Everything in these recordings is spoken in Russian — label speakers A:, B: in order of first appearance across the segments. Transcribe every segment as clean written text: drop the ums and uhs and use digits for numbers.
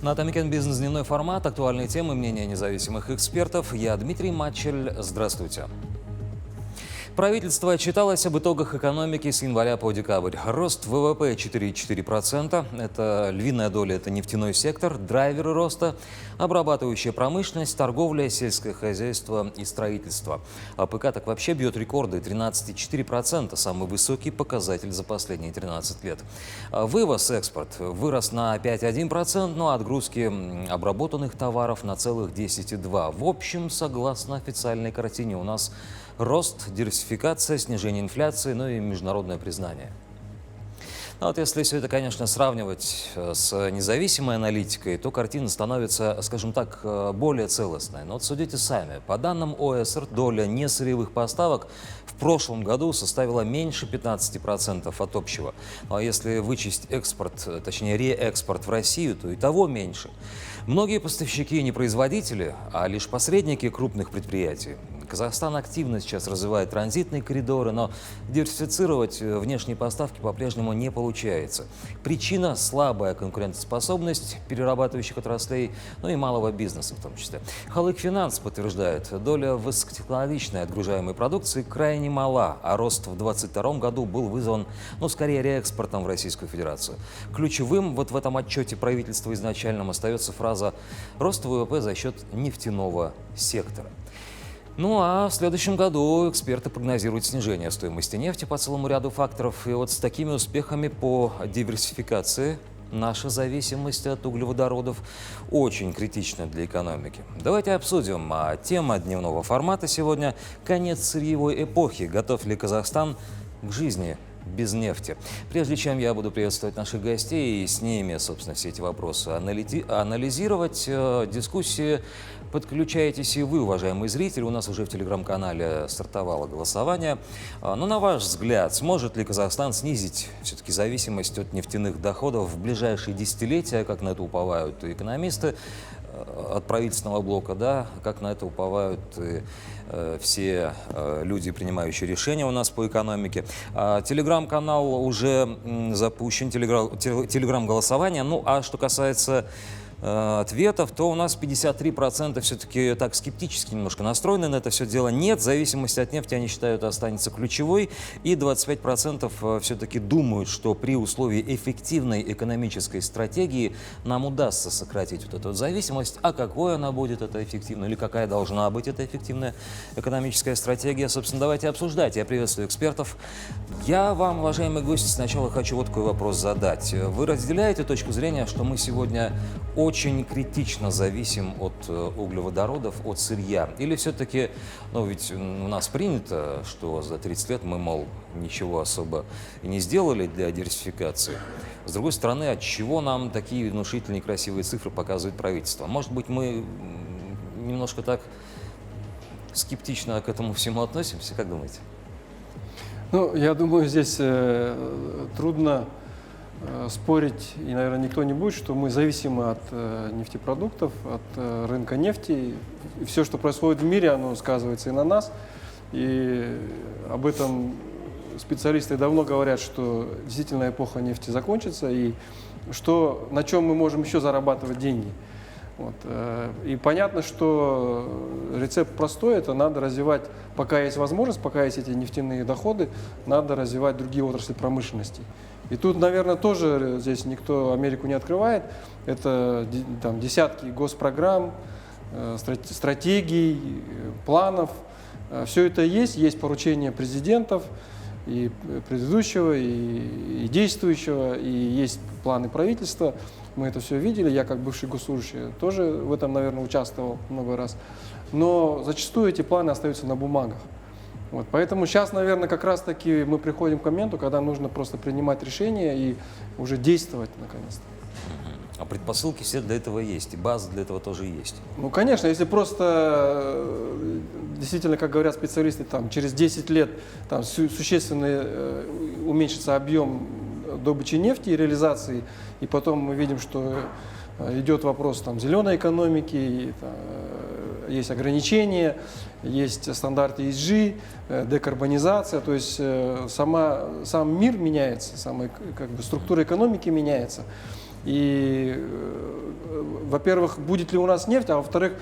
A: На Атамикен Бизнес дневной формат, актуальные темы, мнения независимых экспертов. Я Дмитрий Матчель. Здравствуйте. Правительство отчиталось об итогах экономики с января по декабрь. Рост ВВП 4,4%. Это львиная доля, это нефтяной сектор, драйверы роста, обрабатывающая промышленность, торговля, сельское хозяйство и строительство. АПК так вообще бьет рекорды – 13,4%, самый высокий показатель за последние 13 лет. Вывоз, экспорт вырос на 5,1%, но отгрузки обработанных товаров на целых 10,2%. В общем, согласно официальной картине, у нас рост, диверсификация, снижение инфляции, ну и международное признание. Но вот если все это, конечно, сравнивать с независимой аналитикой, то картина становится, скажем так, более целостной. Но вот судите сами. По данным ОСР, доля несырьевых поставок в прошлом году составила меньше 15% от общего. Ну а если вычесть экспорт, точнее реэкспорт в Россию, то и того меньше. Многие поставщики не производители, а лишь посредники крупных предприятий. Казахстан активно сейчас развивает транзитные коридоры, но диверсифицировать внешние поставки по-прежнему не получается. Причина – слабая конкурентоспособность перерабатывающих отраслей, ну и малого бизнеса в том числе. Халык-Финанс подтверждает, доля высокотехнологичной отгружаемой продукции крайне мала, а рост в 2022 году был вызван, скорее реэкспортом в Российскую Федерацию. Ключевым вот в этом отчете правительства изначальном остается фраза «рост ВВП за счет нефтяного сектора». Ну а в следующем году эксперты прогнозируют снижение стоимости нефти по целому ряду факторов. И вот с такими успехами по диверсификации наша зависимость от углеводородов очень критична для экономики. Давайте обсудим. Тема дневного формата сегодня – конец сырьевой эпохи. Готов ли Казахстан к жизни без нефти? Прежде чем я буду приветствовать наших гостей и с ними, собственно, все эти вопросы анализировать, дискуссии, подключаетесь и вы, уважаемые зрители. У нас уже в телеграм-канале стартовало голосование. Но на ваш взгляд, сможет ли Казахстан снизить все-таки зависимость от нефтяных доходов в ближайшие десятилетия, как на это уповают экономисты от правительственного блока, да, как на это уповают и все люди, принимающие решения у нас по экономике. Телеграм-канал уже запущен, телеграм-голосование. Ну а что касается ответов, то у нас 53% все-таки так скептически немножко настроены на это все дело. Нет, зависимость от нефти, они считают, останется ключевой. И 25% все-таки думают, что при условии эффективной экономической стратегии нам удастся сократить вот эту вот зависимость. А какой она будет, эта эффективная, или какая должна быть эта эффективная экономическая стратегия, собственно, давайте обсуждать. Я приветствую экспертов. Я вам, уважаемые гости, сначала хочу вот такой вопрос задать. Вы разделяете точку зрения, что мы сегодня очень критично зависим от углеводородов, от сырья? Или все-таки, ведь у нас принято, что за 30 лет мы, мол, ничего особо и не сделали для диверсификации. С другой стороны, от чего нам такие внушительные красивые цифры показывает правительство? Может быть, мы немножко так скептично к этому всему относимся? Как думаете?
B: Я думаю, здесь трудно спорить, и, наверное, никто не будет, что мы зависимы от нефтепродуктов, от рынка нефти. И все, что происходит в мире, оно сказывается и на нас. И об этом специалисты давно говорят, что действительно эпоха нефти закончится, и на чем мы можем еще зарабатывать деньги. И понятно, что рецепт простой, это надо развивать, пока есть возможность, пока есть эти нефтяные доходы, надо развивать другие отрасли промышленности. И тут, наверное, тоже здесь никто Америку не открывает. Это десятки госпрограмм, стратегий, планов. Все это есть поручения президентов, и предыдущего, и действующего, и есть планы правительства. Мы это все видели, я как бывший госслужащий тоже в этом, наверное, участвовал много раз. Но зачастую эти планы остаются на бумагах. Поэтому сейчас, наверное, как раз-таки мы приходим к моменту, когда нужно просто принимать решения и уже действовать наконец-то.
A: А предпосылки все для этого есть, и база для этого тоже есть.
B: Конечно, если просто, действительно, как говорят специалисты, через 10 лет существенно уменьшится объем добычи нефти и реализации, и потом мы видим, что идет вопрос зеленой экономики, есть ограничения, есть стандарты ESG, декарбонизация, то есть сам мир меняется, структура экономики меняется. И, во-первых, будет ли у нас нефть, а во-вторых,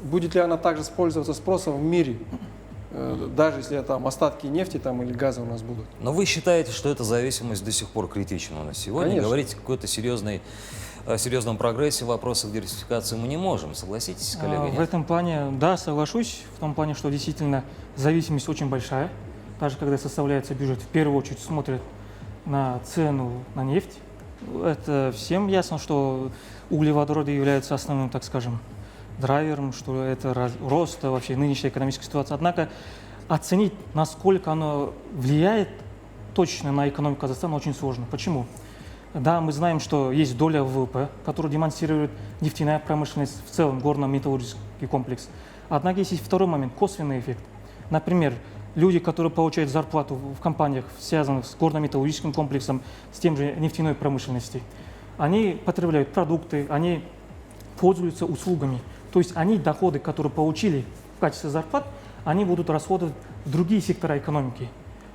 B: будет ли она также пользоваться спросом в мире, даже если там остатки нефти там, или газа у нас будут.
A: Но вы считаете, что эта зависимость до сих пор критична у нас сегодня?
B: Конечно.
A: Говорить о какой-то серьезном прогрессе в вопросах диверсификации мы не можем. Согласитесь, коллега?
C: В
A: нет?
C: этом плане, да, соглашусь, в том плане, что действительно зависимость очень большая. Даже когда составляется бюджет, в первую очередь смотрят на цену на нефть. Это всем ясно, что углеводороды являются основным, так скажем, драйвером, что это рост вообще нынешней экономической ситуации. Однако оценить, насколько оно влияет точно на экономику Казахстана, очень сложно. Почему? Да, мы знаем, что есть доля ВВП, которую демонстрирует нефтяная промышленность, в целом горно-металлургический комплекс. Однако есть и второй момент, косвенный эффект. Например, люди, которые получают зарплату в компаниях, связанных с горно-металлургическим комплексом, с тем же нефтяной промышленностью, они потребляют продукты, они пользуются услугами. То есть они доходы, которые получили в качестве зарплат, они будут расходовать в другие сектора экономики.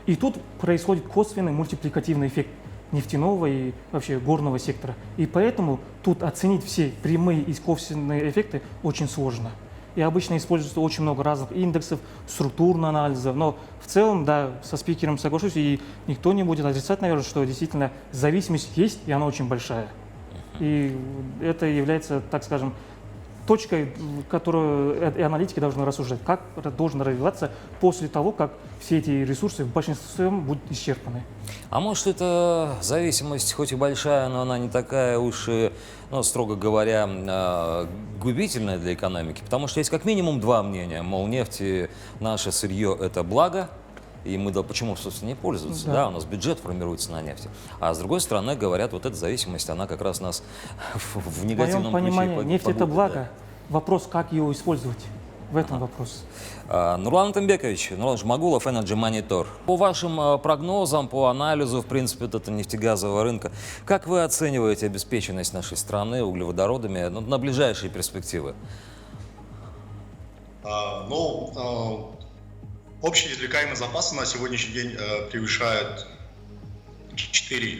C: И тут происходит косвенный мультипликативный эффект нефтяного и вообще горного сектора. И поэтому тут оценить все прямые и косвенные эффекты очень сложно. И обычно используется очень много разных индексов, структурных анализов. Но в целом, да, со спикером соглашусь, и никто не будет отрицать, наверное, что действительно зависимость есть, и она очень большая. И это является, так скажем, точкой, которую и аналитики должны рассуждать, как это должно развиваться после того, как все эти ресурсы в большинстве своем будут исчерпаны.
A: А может, эта зависимость хоть и большая, но она не такая уж и, ну, строго говоря, губительная для экономики? Потому что есть как минимум два мнения. Мол, нефть и наше сырье – это благо, и мы почему, собственно, не пользоваться? Да. У нас бюджет формируется на нефти. А с другой стороны, говорят, вот эта зависимость, она как раз нас в негативном
C: В моем понимании,
A: ключе
C: нефть – это
A: погубит,
C: благо.
A: да.
C: Вопрос, как ее использовать. В этом вопрос.
A: Нурлан Атамбекович, Нурлан Жмагулов, Energy Monitor. По вашим прогнозам, по анализу, в принципе, это нефтегазового рынка, как вы оцениваете обеспеченность нашей страны углеводородами на ближайшие перспективы?
D: Общий извлекаемый запас на сегодняшний день превышает 4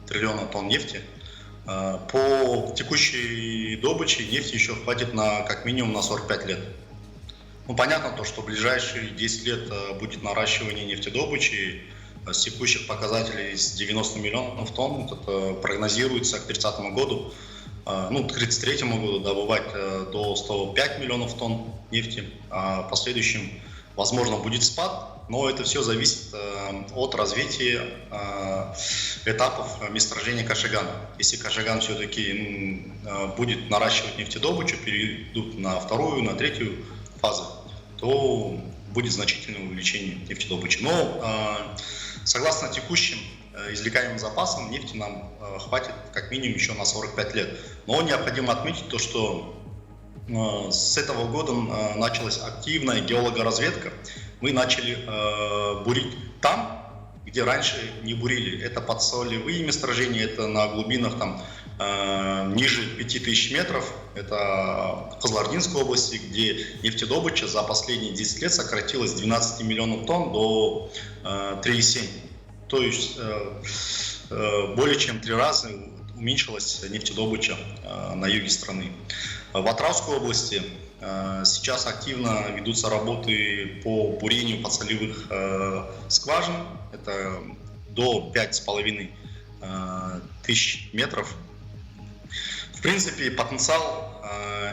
D: триллиона тонн нефти. По текущей добыче нефти еще хватит на как минимум на 45 лет. Ну, понятно то, что в ближайшие 10 лет будет наращивание нефтедобычи с текущих показателей с 90 миллионов тонн. Это прогнозируется к 30 году, к 33 году добывать до 105 миллионов тонн нефти. А в последующем, возможно, будет спад. Но это все зависит от развития этапов месторождения Кашеган. Если Кашеган все-таки будет наращивать нефтедобычу, перейдут на вторую, на третью фазы, то будет значительное увеличение нефтедобычи. Но согласно текущим извлекаемым запасам, нефти нам хватит как минимум еще на 45 лет. Но необходимо отметить то, что с этого года началась активная геологоразведка. Мы начали бурить там, где раньше не бурили. Это подсолевые месторождения, это на глубинах ниже 5000 метров. Это в Кызылординской области, где нефтедобыча за последние 10 лет сократилась с 12 миллионов тонн до 3,7. То есть более чем 3 раза уменьшилась нефтедобыча на юге страны. В Атравской области сейчас активно ведутся работы по бурению подсолевых скважин. Это до 5,5 тысяч метров. В принципе, потенциал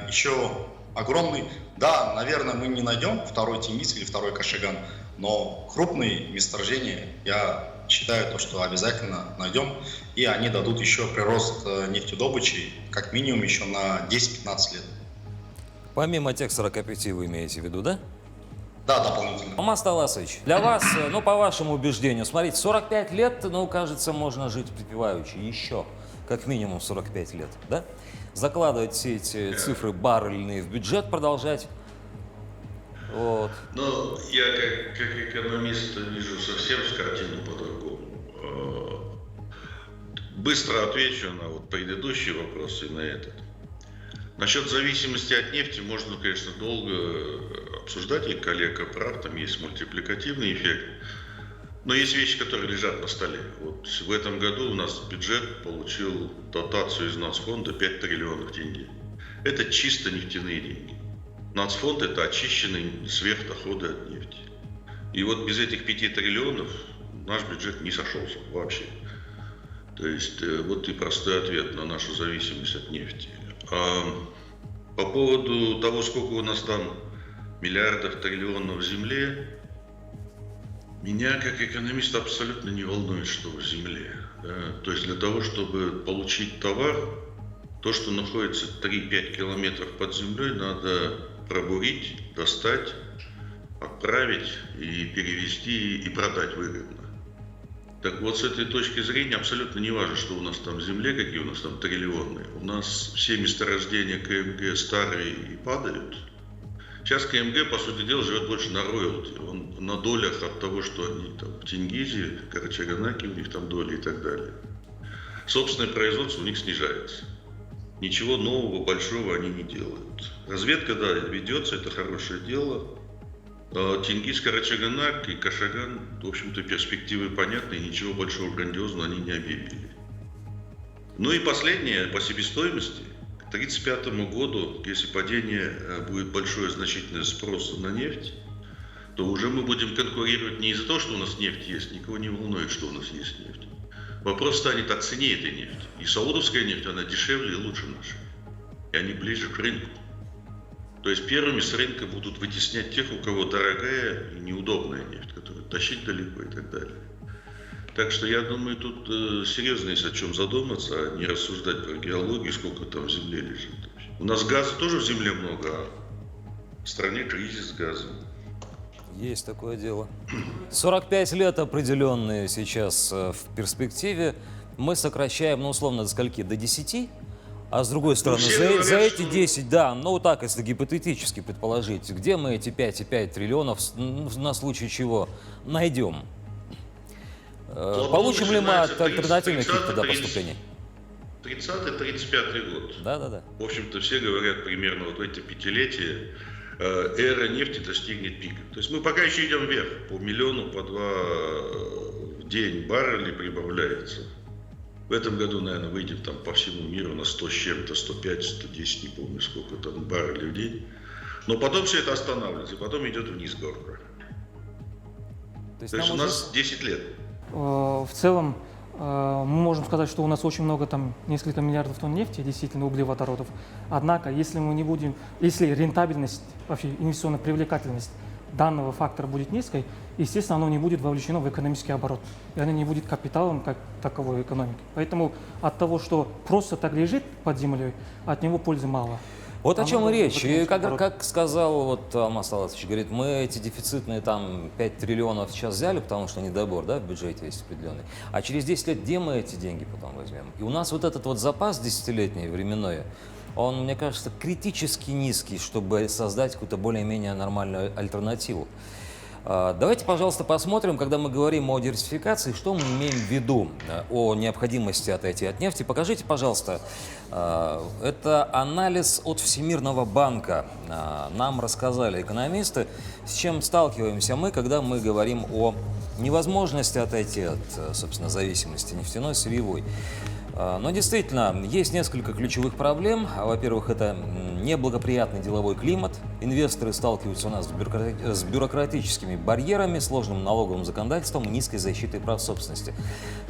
D: еще огромный. Да, наверное, мы не найдем второй Тимис или второй Кашеган, но крупные месторождения, я считаю, что обязательно найдем, и они дадут еще прирост нефтедобычи как минимум еще на 10-15 лет.
A: Помимо тех 45 вы имеете в виду, да?
D: Да, дополнительно.
A: Алмаз Таласович, для вас, по вашему убеждению, смотрите, 45 лет, кажется, можно жить припеваючи еще, как минимум 45 лет, да? Закладывать все эти цифры баррельные в бюджет, продолжать. Вот.
E: Но я как экономист вижу совсем картину по-другому. Быстро отвечу на предыдущий вопрос и на этот. Насчет зависимости от нефти можно, конечно, долго обсуждать, и коллега прав, там есть мультипликативный эффект. Но есть вещи, которые лежат на столе. Вот в этом году у нас бюджет получил дотацию из нацфонда 5 триллионов тенге. Это чисто нефтяные деньги. Нацфонд – это очищенные сверхдоходы от нефти. И вот без этих 5 триллионов наш бюджет не сошелся вообще. То есть вот и простой ответ на нашу зависимость от нефти. А по поводу того, сколько у нас там миллиардов, триллионов в земле, меня как экономиста абсолютно не волнует, что в земле. Да? То есть для того, чтобы получить товар, то, что находится 3-5 километров под землей, надо пробурить, достать, отправить и перевезти и продать выгодно. Так вот, с этой точки зрения абсолютно не важно, что у нас там в земле, какие у нас там триллионы. У нас все месторождения КМГ старые и падают. Сейчас КМГ, по сути дела, живет больше на роялти. Он на долях от того, что они там в Тенгизе, Карачаганаке, у них там доли и так далее. Собственное производство у них снижается. Ничего нового, большого они не делают. Разведка, да, ведется, это хорошее дело. Тенгиз, Карачаганак и Кашаган, в общем-то, перспективы понятны, и ничего большого грандиозного они не объявили. Ну и последнее, по себестоимости. К 1935 году, если падение будет большое, значительное спроса на нефть, то уже мы будем конкурировать не из-за того, что у нас нефть есть, никого не волнует, что у нас есть нефть. Вопрос станет о цене этой нефти. И саудовская нефть, она дешевле и лучше нашей. И они ближе к рынку. То есть первыми с рынка будут вытеснять тех, у кого дорогая и неудобная нефть, которую тащить далеко и так далее. Так что я думаю, тут серьезно есть о чем задуматься, а не рассуждать про геологию, сколько там в земле лежит. У нас газа тоже в земле много, а в стране кризис газа.
A: Есть такое дело. 45 лет определенные сейчас в перспективе. Мы сокращаем, ну, условно, до скольки? До 10? А с другой стороны,
E: все
A: за
E: говорят,
A: эти
E: что-
A: 10, да, ну так, если гипотетически предположить, где мы эти 5,5 триллионов на случай чего найдем? Получим ли мы от альтернативных каких-то поступлений?
E: 30-35 год.
A: Да.
E: В общем-то, все говорят примерно вот в эти пятилетия эра нефти достигнет пика. То есть мы пока еще идем вверх. По миллиону, по 2 в день баррелей прибавляется. В этом году, наверное, выйдем там по всему миру на 100 с чем-то, 105, 110, не помню сколько там баррелей в день. Но потом все это останавливается, и потом идет вниз горка.
A: То есть
E: То есть
A: нам
E: у
A: уже
E: нас 10 лет.
C: В целом, мы можем сказать, что у нас очень много, там, несколько миллиардов тонн нефти, действительно, углеводородов. Однако, если мы не будем, если рентабельность, вообще инвестиционная привлекательность данного фактора будет низкой, естественно, оно не будет вовлечено в экономический оборот. И оно не будет капиталом как таковой экономики. Поэтому от того, что просто так лежит под землей, от него пользы мало.
A: Вот о
C: Оно
A: чем и
C: будет
A: речь.
C: в
A: И
C: экономический оборот.
A: как сказал вот Алмаз Салатович, говорит, мы эти дефицитные там 5 триллионов сейчас взяли, потому что недобор, да, в бюджете есть определенный. А через 10 лет где мы эти деньги потом возьмем? И у нас вот этот вот запас десятилетний, временной, он, мне кажется, критически низкий, чтобы создать какую-то более-менее нормальную альтернативу. Давайте, пожалуйста, посмотрим, когда мы говорим о диверсификации, что мы имеем в виду, о необходимости отойти от нефти. Покажите, пожалуйста, это анализ от Всемирного банка. Нам рассказали экономисты, с чем сталкиваемся мы, когда мы говорим о невозможности отойти от, собственно, зависимости нефтяной, сырьевой. Но действительно, есть несколько ключевых проблем. Во-первых, это неблагоприятный деловой климат. Инвесторы сталкиваются у нас с бюрократическими барьерами, сложным налоговым законодательством и низкой защитой прав собственности.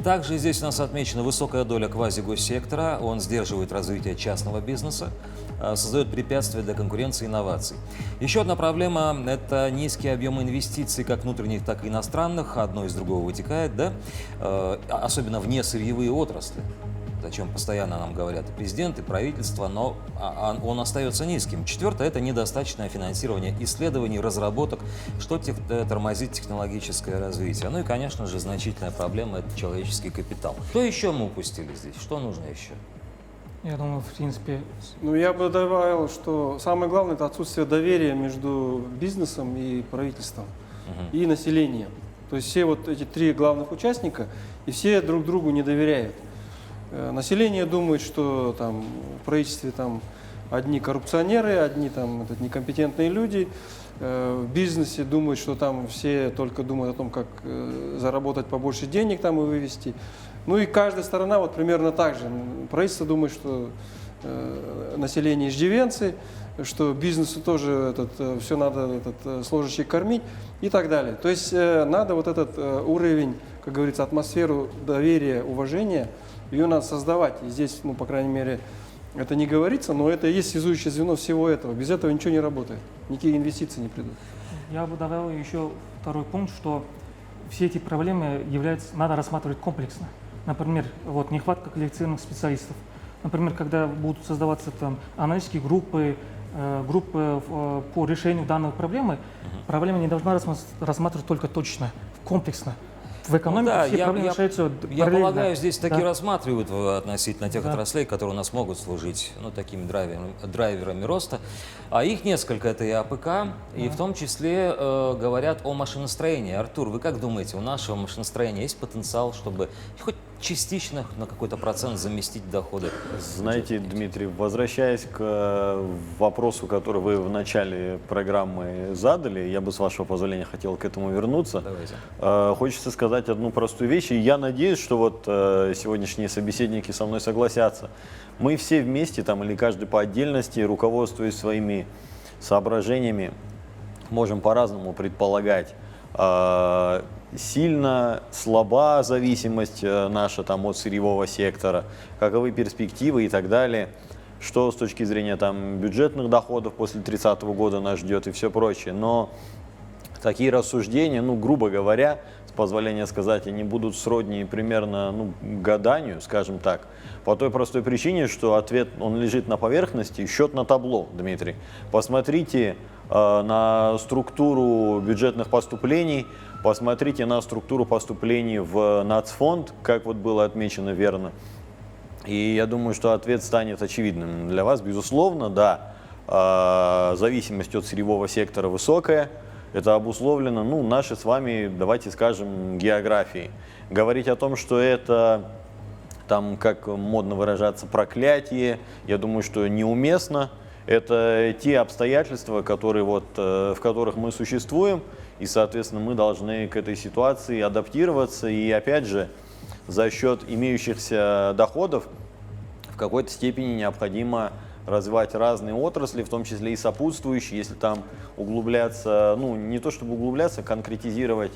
A: Также здесь у нас отмечена высокая доля квазигоссектора. Он сдерживает развитие частного бизнеса, создает препятствия для конкуренции и инноваций. Еще одна проблема – это низкий объем инвестиций, как внутренних, так и иностранных. Одно из другого вытекает, да? Особенно в несырьевые отрасли. О чем постоянно нам говорят и президент, и правительство, но он остается низким. Четвертое – это недостаточное финансирование исследований, разработок, что тормозит технологическое развитие. Ну и, конечно же, значительная проблема – это человеческий капитал. Что еще мы упустили здесь? Что нужно еще?
C: Я думаю, в принципе,
B: Ну, я бы добавил, что самое главное – это отсутствие доверия между бизнесом и правительством, и населением. То есть все вот эти 3 главных участника, и все друг другу не доверяют. Население думает, что там в правительстве там одни коррупционеры, одни там некомпетентные люди, в бизнесе думают, что там все только думают о том, как заработать побольше денег там и вывести. Ну и каждая сторона вот примерно так же. Правительство думает, что население иждивенцы, что бизнесу тоже все надо служащих кормить и так далее. То есть надо вот этот уровень, как говорится, атмосферу доверия, уважения, ее надо создавать. И здесь, ну, по крайней мере, это не говорится, но это и есть связующее звено всего этого. Без этого ничего не работает, никакие инвестиции не придут.
C: Я бы добавил еще второй пункт, что все эти проблемы надо рассматривать комплексно. Например, вот нехватка квалифицированных специалистов. Например, когда будут создаваться там аналитические группы по решению данной проблемы, проблема не должна рассматривать только точно, комплексно. В экономике
A: Да,
C: все проблемы решаются
A: я
C: параллельно.
A: полагаю, здесь таки
C: Да.
A: рассматривают относительно тех
C: Да.
A: отраслей, которые у нас могут служить, ну, такими драйверами роста. А их несколько, это и АПК, и в том числе говорят о машиностроении. Артур, вы как думаете, у нашего машиностроения есть потенциал, чтобы хоть частично на какой-то процент заместить доходы?
F: Знаете, Дмитрий, возвращаясь к вопросу, который вы в начале программы задали, я бы, с вашего позволения, хотел к этому вернуться.
A: Давайте.
F: Хочется сказать одну простую вещь, и я надеюсь, что вот сегодняшние собеседники со мной согласятся. Мы все вместе, там, или каждый по отдельности, руководствуясь своими соображениями, можем по-разному предполагать, сильно слаба зависимость наша там, от сырьевого сектора, каковы перспективы и так далее, что с точки зрения там, бюджетных доходов после 30 года нас ждет и все прочее. Но такие рассуждения, ну, грубо говоря, с позволения сказать, они будут сродни примерно гаданию, скажем так, по той простой причине, что ответ, он лежит на поверхности, счет на табло, Дмитрий. Посмотрите на структуру бюджетных поступлений, посмотрите на структуру поступлений в нацфонд, как вот было отмечено верно. И я думаю, что ответ станет очевидным для вас. Безусловно, да, зависимость от сырьевого сектора высокая. Это обусловлено, ну, нашей с вами, давайте скажем, географией. Говорить о том, что это, там, как модно выражаться, проклятие, я думаю, что неуместно. Это те обстоятельства, которые в которых мы существуем, и, соответственно, мы должны к этой ситуации адаптироваться. И, опять же, за счет имеющихся доходов в какой-то степени необходимо развивать разные отрасли, в том числе и сопутствующие, если там углубляться, ну, не то чтобы углубляться, конкретизировать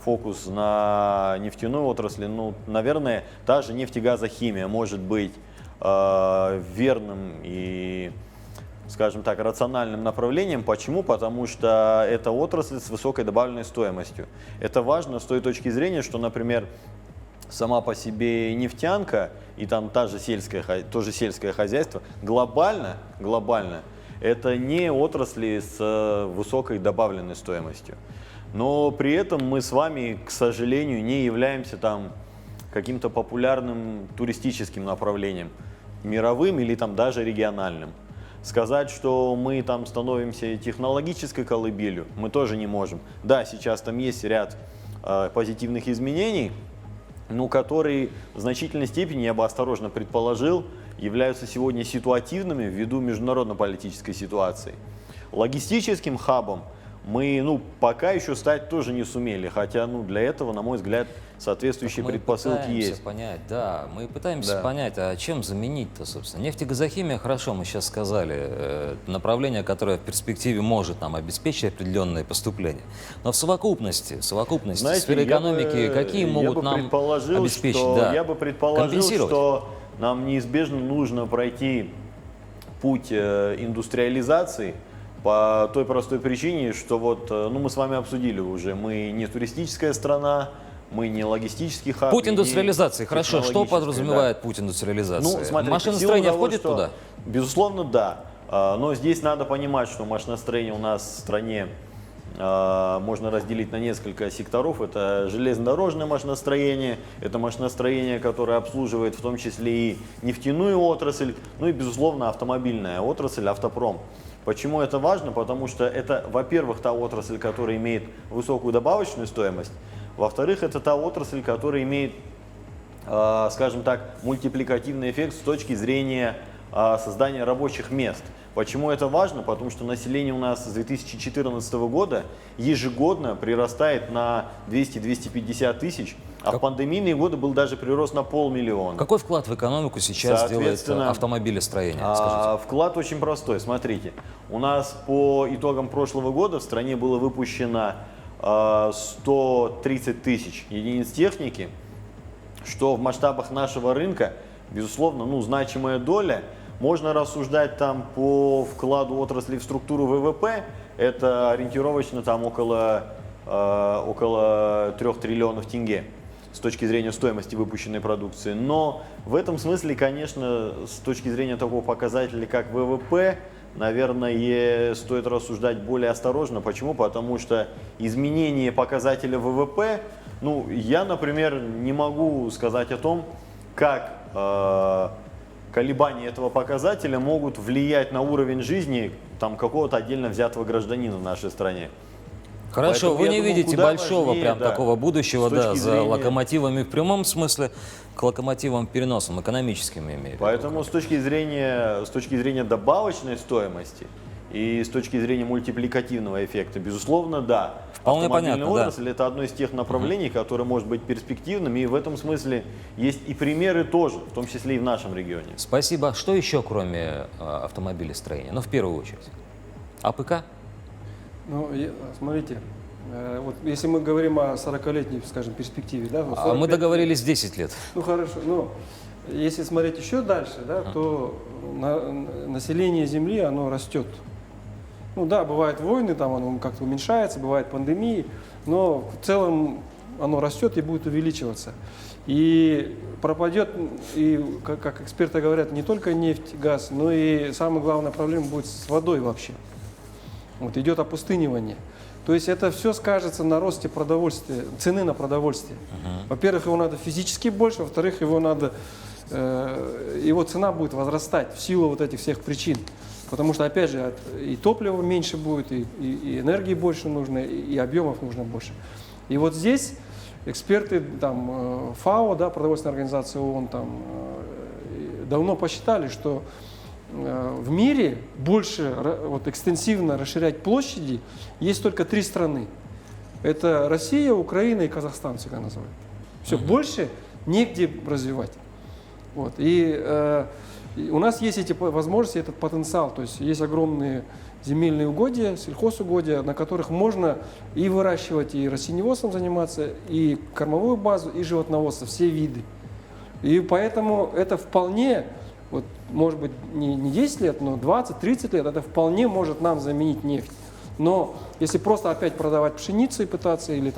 F: фокус на нефтяной отрасли, ну, наверное, та же нефтегазохимия может быть верным и, скажем так, рациональным направлением. Почему? Потому что это отрасль с высокой добавленной стоимостью. Это важно с той точки зрения, что, например, сама по себе нефтянка и там тоже сельское хозяйство глобально это не отрасли с высокой добавленной стоимостью. Но при этом мы с вами, к сожалению, не являемся там каким-то популярным туристическим направлением, мировым или там даже региональным. Сказать, что мы там становимся технологической колыбелью, мы тоже не можем. Да, сейчас там есть ряд позитивных изменений, но которые в значительной степени, я бы осторожно предположил, являются сегодня ситуативными ввиду международно-политической ситуации. Логистическим хабом мы пока еще стать тоже не сумели, хотя для этого, на мой взгляд, соответствующие предпосылки есть.
A: Мы пытаемся понять, а чем заменить-то, собственно. Нефтегазохимия, хорошо, мы сейчас сказали, направление, которое в перспективе может нам обеспечить определенные поступления. Но в совокупности
F: Знаете,
A: сферы экономики, какие могут нам обеспечить?
F: Я бы предположил, что нам неизбежно нужно пройти путь индустриализации, по той простой причине, что мы с вами обсудили уже, мы не туристическая страна, мы не логистический хаб.
A: Путь индустриализации, хорошо. Что подразумевает путь индустриализации?
F: Смотрите,
A: машиностроение входит туда?
F: Безусловно, да. Но здесь надо понимать, что машиностроение у нас в стране можно разделить на несколько секторов. Это железнодорожное машиностроение, это машиностроение, которое обслуживает в том числе и нефтяную отрасль, и, безусловно, автомобильная отрасль, автопром. Почему это важно? Потому что это, во-первых, та отрасль, которая имеет высокую добавочную стоимость, во-вторых, это та отрасль, которая имеет, скажем так, мультипликативный эффект с точки зрения создания рабочих мест. Почему это важно? Потому что население у нас с 2014 года ежегодно прирастает на 200-250 тысяч, а в пандемийные годы был даже прирост на 500 000.
A: Какой вклад в экономику сейчас делает
F: Соответственно,
A: автомобилестроение? Скажите.
F: Вклад очень простой. Смотрите, у нас по итогам прошлого года в стране было выпущено 130 тысяч единиц техники, что в масштабах нашего рынка, безусловно, значимая доля. Можно рассуждать там по вкладу отрасли в структуру ВВП, это ориентировочно там около 3 триллионов тенге с точки зрения стоимости выпущенной продукции. Но в этом смысле, конечно, с точки зрения такого показателя, как ВВП, наверное, стоит рассуждать более осторожно. Почему? Потому что изменение показателя ВВП, я, например, не могу сказать о том, как колебания этого показателя могут влиять на уровень жизни какого-то отдельно взятого гражданина в нашей стране.
A: Хорошо,
F: Поэтому,
A: вы
F: я
A: не
F: думаю,
A: видите
F: куда
A: большого
F: важнее,
A: прям
F: да,
A: такого будущего,
F: с точки
A: за
F: зрения-
A: локомотивами в прямом смысле, к локомотивам переносом, экономическим я имею в виду.
F: Поэтому с точки зрения добавочной стоимости и с точки зрения мультипликативного эффекта, безусловно, да.
A: Вполне
F: Автомобильная
A: понятно, да.
F: отрасль это одно из тех направлений, которое может быть перспективным, и в этом смысле есть и примеры тоже, в том числе и в нашем регионе.
A: Спасибо. Что еще, кроме автомобилестроения? В первую очередь. АПК?
B: Смотрите, вот если мы говорим о 40-летней, скажем, перспективе, да,
A: А мы договорились 10 лет.
B: Хорошо, если смотреть еще дальше, да, то население Земли, оно растет. Бывают войны, там оно как-то уменьшается, бывают пандемии, но в целом оно растет и будет увеличиваться. И пропадет, и, как эксперты говорят, не только нефть, газ, но и самая главная проблема будет с водой вообще. Идет опустынивание. То есть это все скажется на росте продовольствия, цены на продовольствие. Во-первых, его надо физически больше, во-вторых, его цена будет возрастать в силу вот этих всех причин. Потому что, опять же, и топлива меньше будет, и энергии больше нужно, и объемов нужно больше. И вот здесь эксперты ФАО, Продовольственная организация ООН, давно посчитали, что в мире больше экстенсивно расширять площади есть только 3 страны. Это Россия, Украина и Казахстан всегда называют. Все, больше негде развивать. И у нас есть эти возможности, этот потенциал. То есть есть огромные земельные угодья, сельхозугодья, на которых можно и выращивать, и растениеводством заниматься, и кормовую базу, и животноводство, все виды. И поэтому это вполне, может быть, не 10 лет, но 20-30 лет, это вполне может нам заменить нефть. Но если просто опять продавать пшеницу и пытаться, или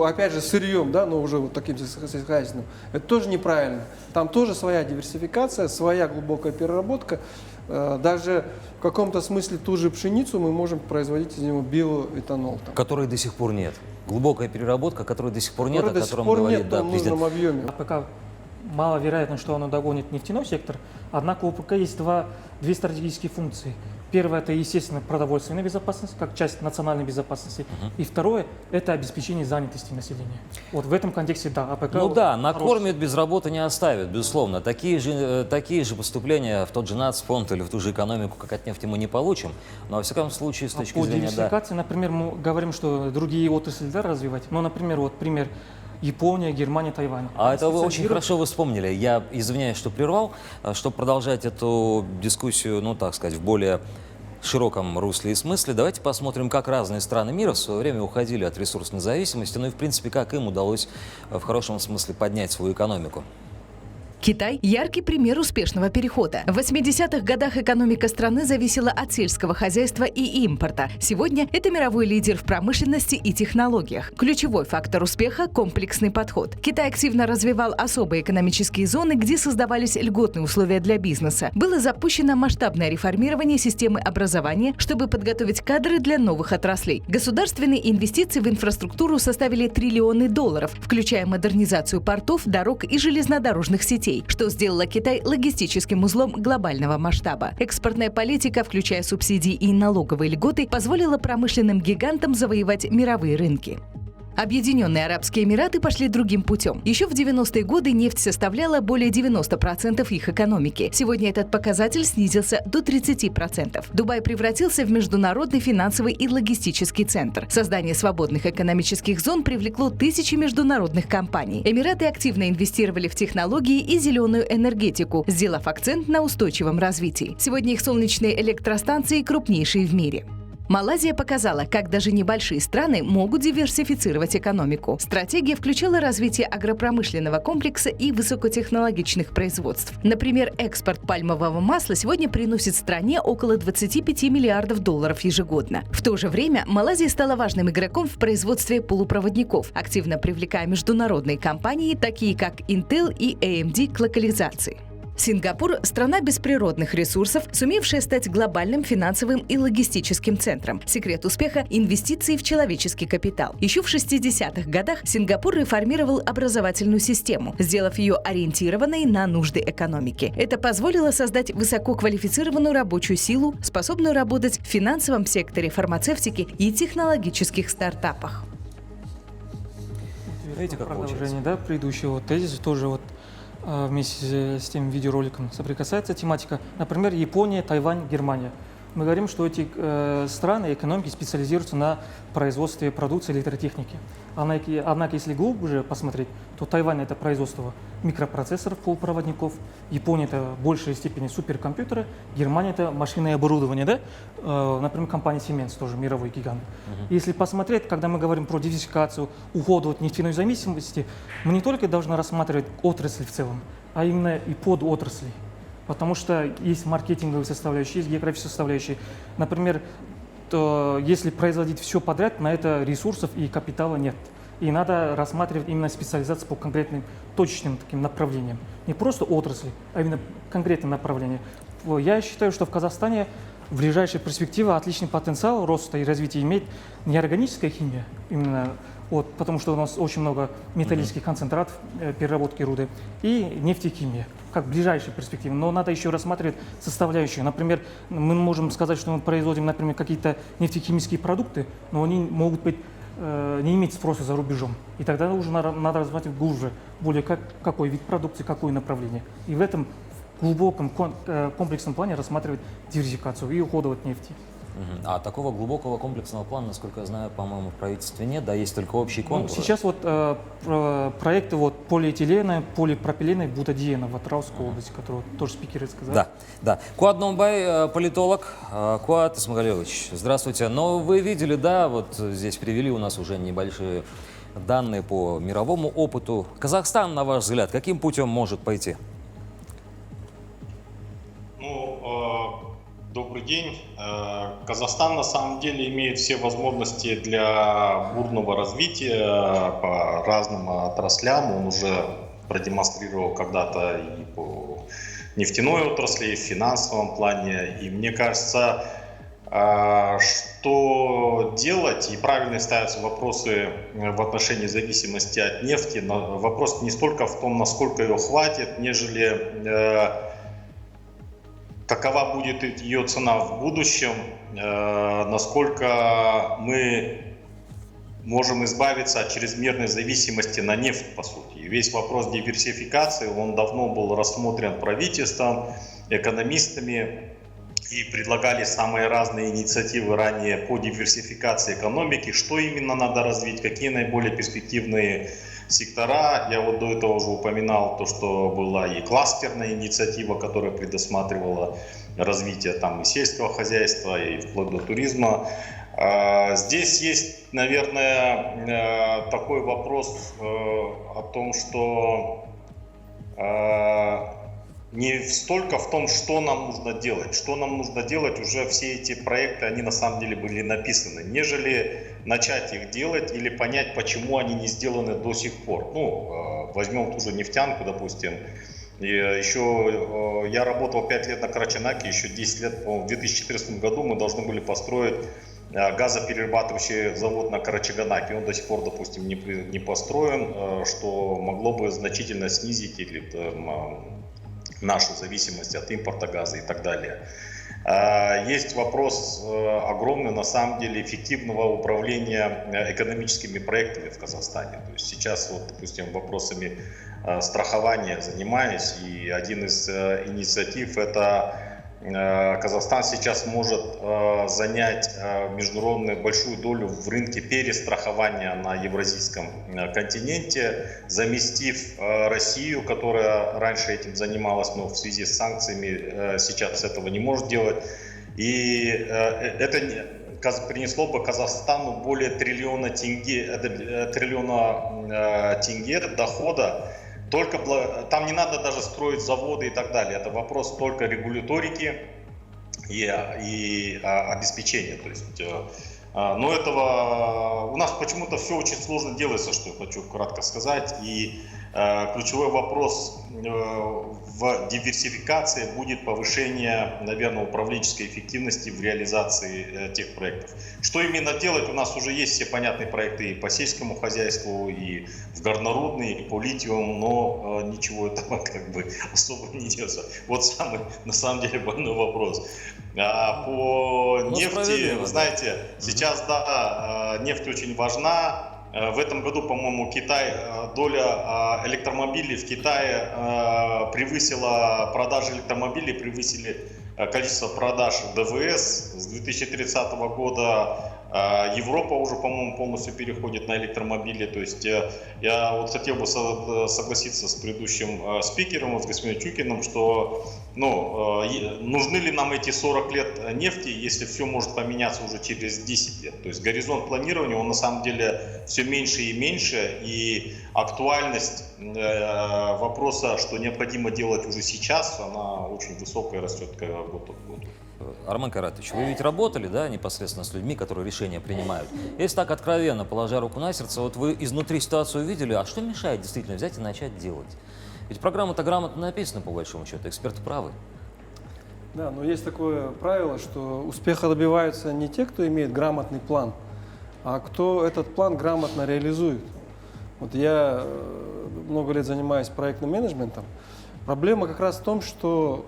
B: опять же сырьем, но уже таким сельскохозяйственным, это тоже неправильно. Там тоже своя диверсификация, своя глубокая переработка. Даже в каком-то смысле ту же пшеницу мы можем производить из него биоэтанол.
A: Которой до сих пор нет. Глубокая переработка, которой до сих пор нет, о
B: До сих
A: котором
B: пор
A: говорит
B: нет в том
A: президент.
B: нужном объеме.
C: АПК маловероятно, что оно догонит нефтяной сектор, однако у АПК есть две стратегические функции. Первое – это, естественно, продовольственная безопасность, как часть национальной безопасности. И второе – это обеспечение занятости населения. В этом контексте, АПК…
A: накормит, без работы не оставит, безусловно. Такие же поступления в тот же нацфонд или в ту же экономику, как от нефти, мы не получим. Но, во всяком случае, с точки
C: по
A: зрения…
C: диверсификации, например, мы говорим, что другие отрасли развивать. Но, например, пример Япония, Германия, Тайвань.
A: Это вы очень хорошо вы вспомнили. Я извиняюсь, что прервал. Чтобы продолжать эту дискуссию, в более широком русле и смысле, давайте посмотрим, как разные страны мира в свое время уходили от ресурсной зависимости, и, в принципе, как им удалось в хорошем смысле поднять свою экономику.
G: Китай – яркий пример успешного перехода. В 80-х годах экономика страны зависела от сельского хозяйства и импорта. Сегодня это мировой лидер в промышленности и технологиях. Ключевой фактор успеха – комплексный подход. Китай активно развивал особые экономические зоны, где создавались льготные условия для бизнеса. Было запущено масштабное реформирование системы образования, чтобы подготовить кадры для новых отраслей. Государственные инвестиции в инфраструктуру составили $триллионы, включая модернизацию портов, дорог и железнодорожных сетей, что сделало Китай логистическим узлом глобального масштаба. Экспортная политика, включая субсидии и налоговые льготы, позволила промышленным гигантам завоевать мировые рынки. Объединенные Арабские Эмираты пошли другим путем. Еще в 90-е годы нефть составляла более 90% их экономики. Сегодня этот показатель снизился до 30%. Дубай превратился в международный финансовый и логистический центр. Создание свободных экономических зон привлекло тысячи международных компаний. Эмираты активно инвестировали в технологии и зеленую энергетику, сделав акцент на устойчивом развитии. Сегодня их солнечные электростанции крупнейшие в мире. Малайзия показала, как даже небольшие страны могут диверсифицировать экономику. Стратегия включала развитие агропромышленного комплекса и высокотехнологичных производств. Например, экспорт пальмового масла сегодня приносит стране около 25 миллиардов долларов ежегодно. В то же время Малайзия стала важным игроком в производстве полупроводников, активно привлекая международные компании, такие как Intel и AMD, к локализации. Сингапур – страна без природных ресурсов, сумевшая стать глобальным финансовым и логистическим центром. Секрет успеха – инвестиции в человеческий капитал. Еще в 60-х годах Сингапур реформировал образовательную систему, сделав ее ориентированной на нужды экономики. Это позволило создать высококвалифицированную рабочую силу, способную работать в финансовом секторе, фармацевтике и технологических стартапах.
A: Видите, как
C: Продолжение,
A: получается?
C: да, предыдущего тезиса тоже вместе с тем видеороликом соприкасается тематика. Например, Япония, Тайвань, Германия. Мы говорим, что эти страны, экономики специализируются на производстве продукции электротехники. Однако, если глубже посмотреть, то Тайвань – это производство микропроцессоров, полупроводников, Япония – это в большей степени суперкомпьютеры, Германия – это машинное оборудование, да? Например, компания Siemens, тоже мировой гигант. Если посмотреть, когда мы говорим про диверсификацию, уход от нефтяной зависимости, мы не только должны рассматривать отрасль в целом, а именно и подотрасли. Потому что есть маркетинговые составляющие, есть географические составляющие. Например, если производить все подряд, на это ресурсов и капитала нет. И надо рассматривать именно специализацию по конкретным точечным таким направлениям. Не просто отрасли, а именно конкретные направления. Я считаю, что в Казахстане в ближайшей перспективе отличный потенциал роста и развития имеет неорганическая химия, именно потому что у нас очень много металлических концентратов, переработки руды, и нефтехимия, как ближайшая перспектива. Но надо еще рассматривать составляющие. Например, мы можем сказать, что мы производим, например, какие-то нефтехимические продукты, но они могут быть не иметь спроса за рубежом. И тогда уже надо рассматривать глубже, более какой вид продукции, какое направление. И в этом глубоком комплексном плане рассматривать диверсификацию и уход от нефти.
A: А такого глубокого комплексного плана, насколько я знаю, по-моему, в правительстве нет, да, есть только общий контур.
C: Сейчас проекты полиэтилена, полипропилена и бутадиена в Атырауской области, которые тоже спикеры сказали.
A: Да, да. Куат Номбай, политолог. Куат Исмагалевич, здравствуйте. Но вы видели, да, вот здесь привели у нас уже небольшие данные по мировому опыту. Казахстан, на ваш взгляд, каким путем может пойти?
D: Добрый день. Казахстан на самом деле имеет все возможности для бурного развития по разным отраслям. Он уже продемонстрировал когда-то и по нефтяной отрасли, и в финансовом плане. И мне кажется, что делать, и правильно ставятся вопросы в отношении зависимости от нефти. Но вопрос не столько в том, насколько ее хватит, нежели какова будет ее цена в будущем, насколько мы можем избавиться от чрезмерной зависимости на нефть, по сути. И весь вопрос диверсификации, он давно был рассмотрен правительством, экономистами, и предлагали самые разные инициативы ранее по диверсификации экономики, что именно надо развить, какие наиболее перспективные сектора. Я вот до этого уже упоминал то, что была и кластерная инициатива, которая предусматривала развитие там и сельского хозяйства, и вплоть до туризма. Здесь есть, наверное, такой вопрос о том, что не столько в том, что нам нужно делать. Что нам нужно делать, уже все эти проекты, они на самом деле были написаны, нежели начать их делать или понять, почему они не сделаны до сих пор. Возьмем ту же нефтянку, допустим. И еще я работал 5 лет на Карачанаке, еще 10 лет, в 2014 году мы должны были построить газоперерабатывающий завод на Карачаганаке. Он до сих пор, допустим, не построен, что могло бы значительно снизить или нашу зависимость от импорта газа и так далее. Есть вопрос огромный, на самом деле, эффективного управления экономическими проектами в Казахстане. То есть сейчас, вот, допустим, вопросами страхования занимаюсь, и один из инициатив — это Казахстан сейчас может занять международную большую долю в рынке перестрахования на евразийском континенте, заместив Россию, которая раньше этим занималась, но в связи с санкциями сейчас этого не может делать. И это принесло бы Казахстану более триллиона тенге дохода. Только там не надо даже строить заводы и так далее. Это вопрос только регуляторики и обеспечения. То есть, но этого у нас почему-то все очень сложно делается, что я хочу кратко сказать. И ключевой вопрос в диверсификации будет повышение, наверное, управленческой эффективности в реализации тех проектов. Что именно делать? У нас уже есть все понятные проекты и по сельскому хозяйству, и в горнорудный, и по литиуму, но ничего этого как бы особо не делается. Вот самый, на самом деле, больной вопрос. А по нефти, вы знаете, сейчас, да, нефть очень важна. В этом году, по-моему, доля электромобилей в Китае превысила, продажи электромобилей превысили количество продаж ДВС. С 2030 года Европа уже, по-моему, полностью переходит на электромобили. То есть я вот хотел бы согласиться с предыдущим спикером, с господином Чукиным, что нужны ли нам эти 40 лет нефти, если все может поменяться уже через 10 лет. То есть горизонт планирования, он на самом деле все меньше и меньше, и актуальность вопроса, что необходимо делать уже сейчас, она очень высокая, растет год от года.
A: Армен Кайратович, вы ведь работали, да, непосредственно с людьми, которые решения принимают. Если так откровенно, положа руку на сердце, вот вы изнутри ситуацию увидели, а что мешает действительно взять и начать делать? Ведь программа-то грамотно написана, по большому счету, эксперты правы.
B: Да, но есть такое правило, что успеха добиваются не те, кто имеет грамотный план, а кто этот план грамотно реализует. Вот я много лет занимаюсь проектным менеджментом. Проблема как раз в том, что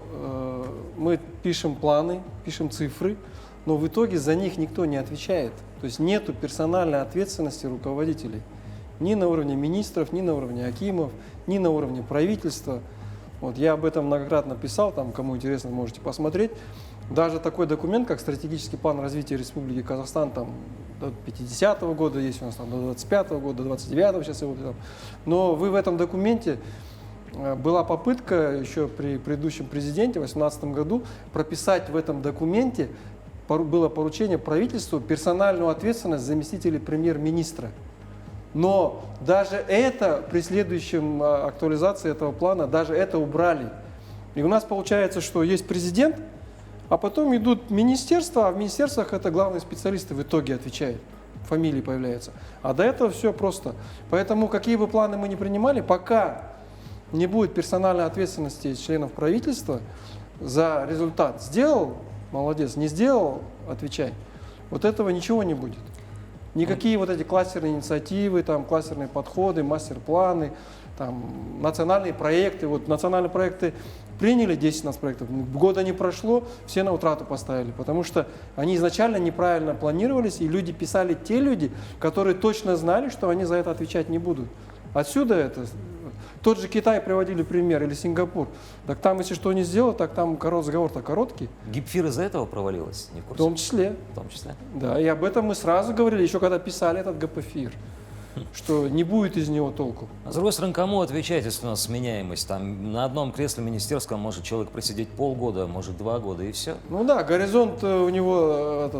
B: мы пишем планы, пишем цифры, но в итоге за них никто не отвечает. То есть нету персональной ответственности руководителей. Ни на уровне министров, ни на уровне акимов, ни на уровне правительства. Вот я об этом многократно писал, там, кому интересно, можете посмотреть. Даже такой документ, как стратегический план развития Республики Казахстан, там, до 50-го года есть у нас, там, до 25-го года, до 29-го сейчас его там. Но вы в этом документе, была попытка еще при предыдущем президенте в 2018 году прописать в этом документе, было поручение правительству, персональную ответственность заместителей премьер-министра. Но даже это, при следующем актуализации этого плана, даже это убрали. И у нас получается, что есть президент, а потом идут министерства, а в министерствах это главные специалисты в итоге отвечают. Фамилии появляются. А до этого все просто. Поэтому какие бы планы мы ни принимали, пока не будет персональной ответственности членов правительства за результат. Сделал – молодец, не сделал – отвечай. Вот этого ничего не будет. Никакие вот эти кластерные инициативы, там, кластерные подходы, мастер-планы, там, национальные проекты. Вот национальные проекты приняли 10-15 проектов, года не прошло, все на утрату поставили, потому что они изначально неправильно планировались, и люди писали те люди, которые точно знали, что они за это отвечать не будут. Отсюда это. Тот же Китай приводили пример, или Сингапур. Так там, если что не сделать, так там разговор-то короткий.
A: ГИПФИР из-за этого провалилась? Не в
B: В
A: курсе?
B: том числе.
A: В том числе.
B: Да, и об этом мы сразу говорили, еще когда писали этот ГПФИР, что не будет из него толку.
A: А с другой стороны, кому отвечать, если у нас сменяемость? Там на одном кресле министерском может человек просидеть полгода, может 2 года, и все.
B: Ну да, горизонт у него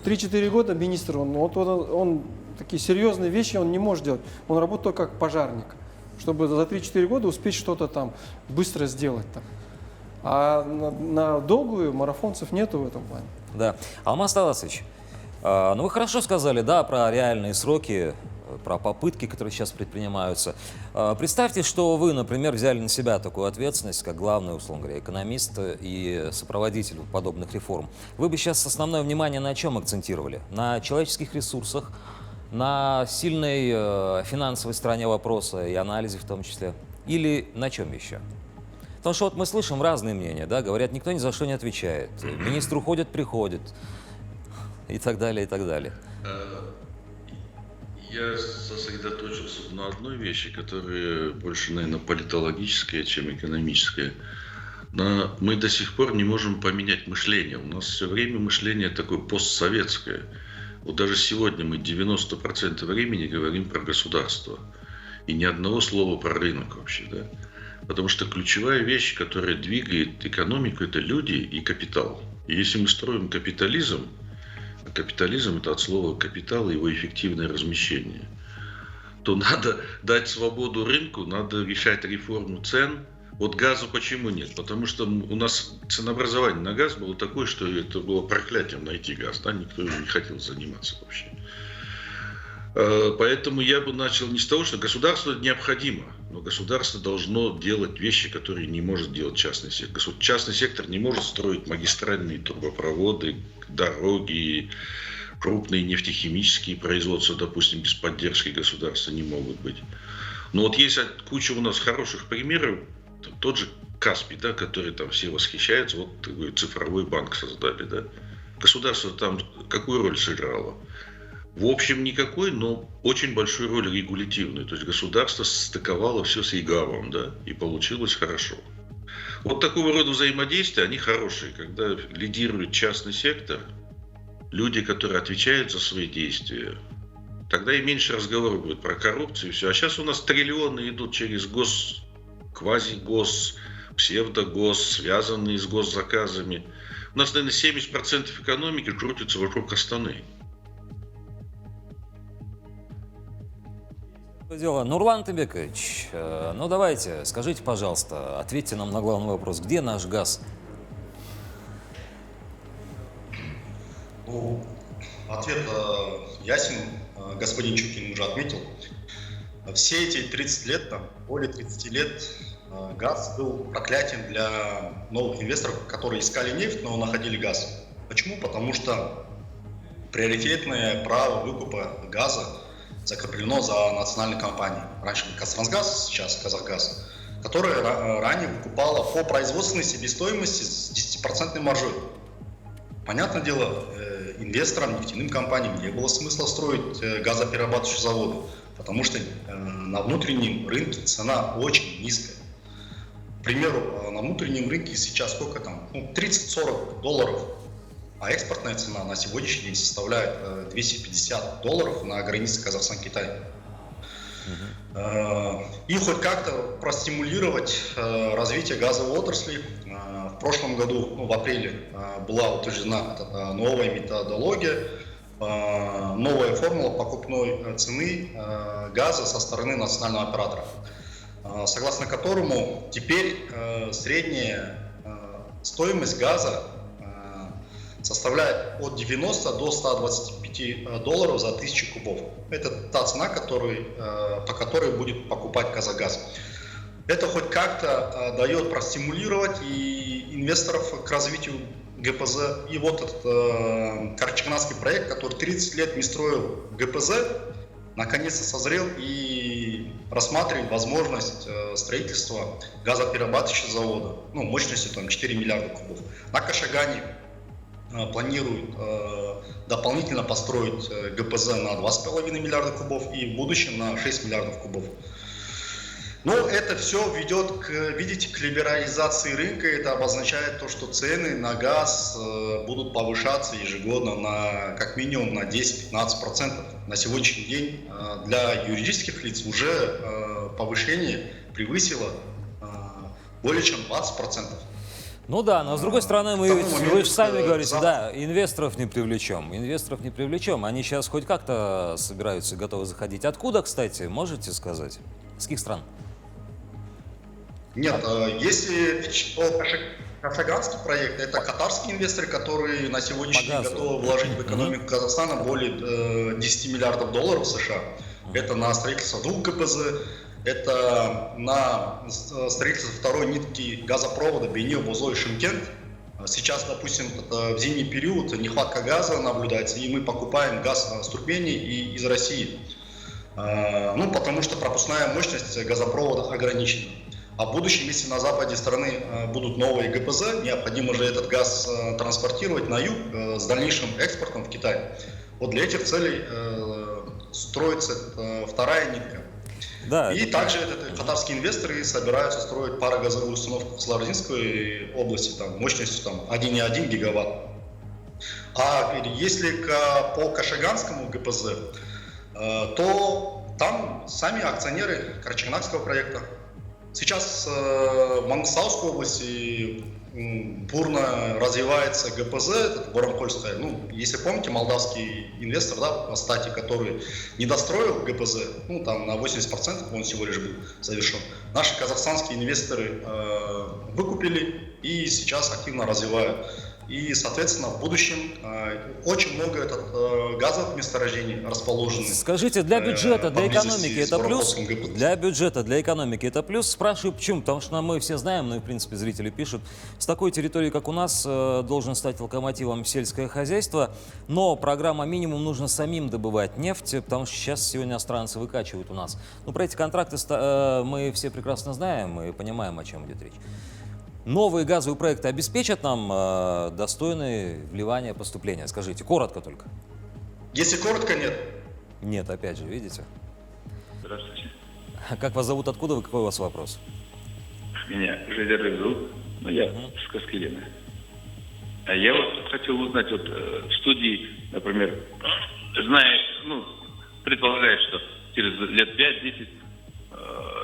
B: 3-4 года министр, он такие серьезные вещи он не может делать. Он работает только как пожарник, чтобы за 3-4 года успеть что-то там быстро сделать. Там. А на долгую марафонцев нету в этом плане.
A: Да. Алмаз Таласович, ну вы хорошо сказали, да, про реальные сроки, про попытки, которые сейчас предпринимаются. Представьте, что вы, например, взяли на себя такую ответственность, как главный, условно говоря, экономист и сопроводитель подобных реформ. Вы бы сейчас основное внимание на чем акцентировали? На человеческих ресурсах, на сильной финансовой стороне вопроса и анализе в том числе? Или на чем еще? Потому что вот мы слышим разные мнения, да, говорят, никто ни за что не отвечает. Министр уходит, приходит. И так далее, и так далее.
E: Я сосредоточился на одной вещи, которая больше, наверное, политологическая, чем экономическая. Но мы до сих пор не можем поменять мышление. У нас все время мышление такое постсоветское. Вот даже сегодня мы 90% времени говорим про государство. И ни одного слова про рынок вообще, да? Потому что ключевая вещь, которая двигает экономику, это люди и капитал. И если мы строим капитализм, а капитализм это от слова капитал и его эффективное размещение, то надо дать свободу рынку, надо решать реформу цен. Вот газу почему нет? Потому что у нас ценообразование на газ было такое, что это было проклятием найти газ, да? Никто не хотел заниматься вообще. Поэтому я бы начал не с того, что государство необходимо, но государство должно делать вещи, которые не может делать частный сектор. Частный сектор не может строить магистральные трубопроводы, дороги, крупные нефтехимические производства, допустим, без поддержки государства не могут быть. Но вот есть куча у нас хороших примеров. Тот же Каспий, да, который там все восхищаются, вот такой цифровой банк создали, да. Государство там какую роль сыграло? В общем, никакой, но очень большую роль регулятивную. То есть государство стыковало все с ЕГАВом, да, и получилось хорошо. Вот такого рода взаимодействия, они хорошие, когда лидирует частный сектор, люди, которые отвечают за свои действия, тогда и меньше разговоров будет про коррупцию и все. А сейчас у нас триллионы идут через квазигос, псевдогос, связанные с госзаказами. У нас, наверное, 70% экономики крутится вокруг Астаны.
A: Дело. Нурлан Тынбекович, ну давайте, скажите, пожалуйста, ответьте нам на главный вопрос. Где наш газ?
D: Ну, ответ ясен, господин Чукин уже отметил. Все эти 30 лет, там, более 30 лет, газ был проклятием для новых инвесторов, которые искали нефть, но находили газ. Почему? Потому что приоритетное право выкупа газа закреплено за национальной компанией. Раньше Казтрансгаз, сейчас Казахгаз, которая ранее выкупала по производственной себестоимости с 10% маржой. Понятное дело, инвесторам, нефтяным компаниям не было смысла строить газоперерабатывающие заводы, потому что на внутреннем рынке цена очень низкая. К примеру, на внутреннем рынке сейчас сколько там? $30-40. А экспортная цена на сегодняшний день составляет $250 на границе Казахстан-Китай. И хоть как-то простимулировать развитие газовой отрасли. В прошлом году, в апреле, была утверждена новая методология, новая формула покупной цены газа со стороны национального оператора, согласно которому теперь средняя стоимость газа составляет от 90 до $125 за 1000 кубов. Это та цена, по которой будет покупать Казахгаз. Это хоть как-то дает простимулировать и инвесторов к развитию ГПЗ. И вот этот карачаганский проект, который 30 лет не строил ГПЗ, наконец-то созрел и рассматривает возможность строительства газоперерабатывающего завода, мощностью там 4 миллиарда кубов. На Кашагане планируют дополнительно построить ГПЗ на 2,5 миллиарда кубов и в будущем на 6 миллиардов кубов. Но это все ведет к либерализации рынка. Это обозначает то, что цены на газ будут повышаться ежегодно как минимум на 10-15%. На сегодняшний день для юридических лиц уже повышение превысило более чем 20%.
A: Ну да, но с другой стороны, вы же сами говорите, да, инвесторов не привлечем. Они сейчас хоть как-то собираются, готовы заходить. Откуда, кстати, можете сказать? С каких стран?
D: Нет, если Кашаганский проект, это катарские инвесторы, которые на сегодняшний день готовы вложить в экономику Казахстана более 10 миллиардов долларов США. Это на строительство 2 ГПЗ. Это на строительство второй нитки газопровода Бейнеу-Бозой-Шымкент. Сейчас, допустим, в зимний период нехватка газа наблюдается, и мы покупаем газ с Туркмении и из России. Потому что пропускная мощность газопровода ограничена. А в будущем, если на западе страны будут новые ГПЗ, необходимо же этот газ транспортировать на юг с дальнейшим экспортом в Китай. Вот для этих целей строится вторая нитка.
A: Да,
D: И также катарские инвесторы собираются строить парогазовую установку в Славянской области там, мощностью 1,1 гигаватт. А если по Кашаганскому ГПЗ, то там сами акционеры Карачагнакского проекта. Сейчас в Мангистауской области бурно развивается ГПЗ, Воронкольская. Ну, если помните, молдавский инвестор, да, кстати, который не достроил ГПЗ, ну, там на 80% он всего лишь был завершен. Наши казахстанские инвесторы выкупили и сейчас активно развивают. И, соответственно, в будущем очень много газовых месторождений расположены.
A: Скажите, для бюджета, для экономики это плюс?
D: Воронковским ГПЗ.
A: Для бюджета, для экономики это плюс? Спрашиваю, почему? Потому что мы все знаем, ну и в принципе зрители пишут, с такой территории, как у нас, должен стать локомотивом сельское хозяйство, но программа минимум нужно самим добывать нефть, потому что сейчас сегодня иностранцы выкачивают у нас. Ну, про эти контракты мы все прекрасно знаем и понимаем, о чем идет речь. Новые газовые проекты обеспечат нам достойные вливания, поступления? Скажите, коротко только.
D: Если коротко, нет.
A: Нет, опять же, видите?
H: Здравствуйте.
A: Как вас зовут, откуда вы, какой у вас вопрос?
H: Меня Жидер зовут, но я с Каскелена. А я вот хотел узнать, вот в студии, например, зная, ну, предполагаю, что через лет 5-10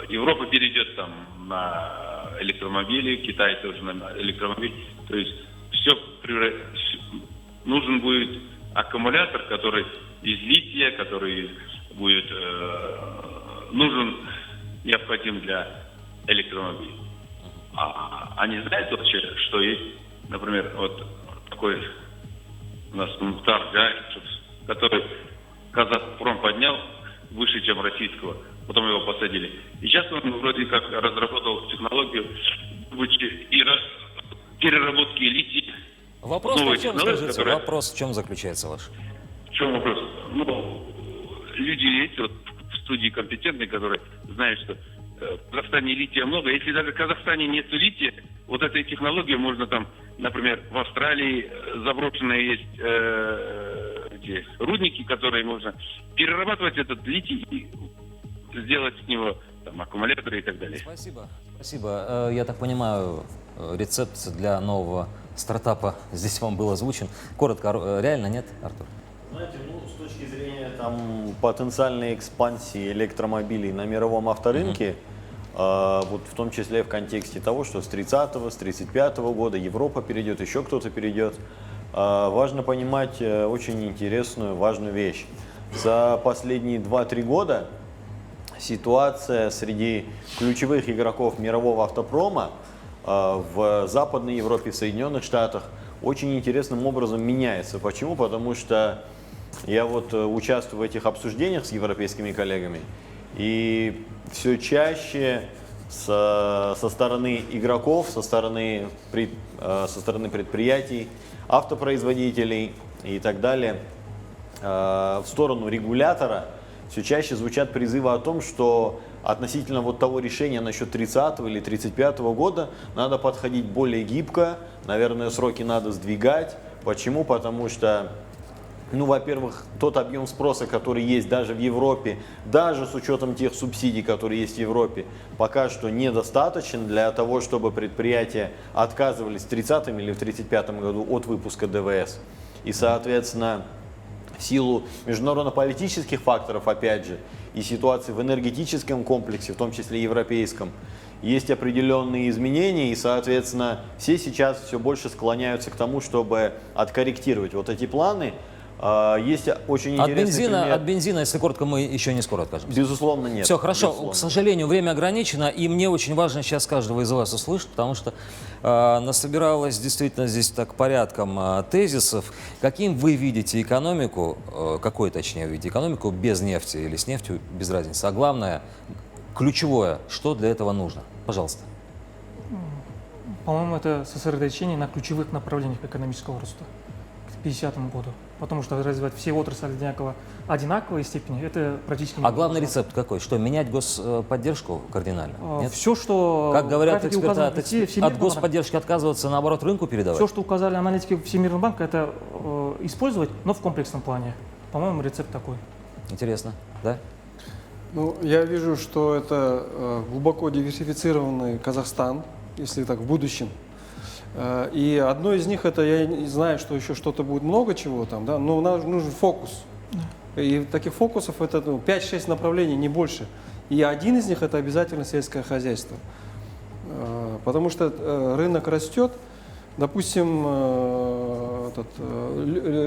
H: Европа перейдет там на электромобили, Китай тоже на электромобиль. То есть все нужен будет аккумулятор, который из лития, который будет необходим для электромобилей. А они знают вообще, что есть, например, вот такой у нас Мухтар Гаев, который Казахпром поднял выше, чем российского, потом его посадили. И сейчас он вроде как разработал технологию переработки лития.
A: Вопрос в чем, скажите?
H: Которые...
A: Вопрос в чем заключается ваш?
H: В чем вопрос? Ну, люди есть вот в студии компетентные, которые знают, что в Казахстане лития много. Если даже в Казахстане нет лития, вот этой технологией можно там, например, в Австралии заброшенные есть рудники, которые можно перерабатывать этот литий и сделать с него там аккумуляторы и так далее.
A: Спасибо. Спасибо. Я так понимаю, рецепт для нового стартапа здесь вам был озвучен. Коротко, реально нет, Артур?
F: Знаете, ну, с точки зрения там, потенциальной экспансии электромобилей на мировом авторынке, вот в том числе в контексте того, что с 30-го, с 35-го года Европа перейдет, еще кто-то перейдет, важно понимать очень интересную, важную вещь. За последние 2-3 года ситуация среди ключевых игроков мирового автопрома в Западной Европе, в Соединенных Штатах очень интересным образом меняется. Почему? Потому что я вот участвую в этих обсуждениях с европейскими коллегами, и все чаще со стороны игроков, со стороны предприятий, автопроизводителей и так далее, в сторону регулятора все чаще звучат призывы о том, что относительно вот того решения насчет 30-го или 35-го года надо подходить более гибко, наверное, сроки надо сдвигать. Почему? Потому что, ну, во-первых, тот объем спроса, который есть даже в Европе, даже с учетом тех субсидий, которые есть в Европе, пока что недостаточен для того, чтобы предприятия отказывались в 30-м или в 35-м году от выпуска ДВС. И, соответственно, в силу международно-политических факторов, опять же, и ситуации в энергетическом комплексе, в том числе европейском, есть определенные изменения, и, соответственно, все сейчас все больше склоняются к тому, чтобы откорректировать вот эти планы. Есть очень интересный пример.
A: От бензина, если коротко, мы еще не скоро откажемся.
F: Безусловно, нет.
A: Все, хорошо.
F: Безусловно.
A: К сожалению, время ограничено, и мне очень важно сейчас каждого из вас услышать, потому что насобиралось действительно здесь так порядком тезисов. Каким вы видите экономику, какой, точнее, видите экономику без нефти или с нефтью, без разницы. А главное, ключевое, что для этого нужно? Пожалуйста.
C: По-моему, это сосредоточение на ключевых направлениях экономического роста. к 50 году. Потому что развивать все отрасли одинаковой степени, это практически
A: А главный рецепт какой? Что, менять господдержку кардинально? Нет?
C: Все, что
A: Как говорят
C: графике
A: эксперты,
C: указано в статье
A: от
C: Всемирного банка,
A: господдержки отказываться, наоборот, рынку передавать?
C: все, что указали аналитики Всемирного банка, это использовать, но в комплексном плане. По-моему, рецепт такой.
A: Интересно, да?
B: Ну, я вижу, что это глубоко диверсифицированный Казахстан, если так в будущем. И одно из них, это я не знаю, что еще что-то будет много чего там, да, но нам нужен фокус. И таких фокусов это 5-6 направлений, не больше. И один из них это обязательно сельское хозяйство. Потому что рынок растет, допустим,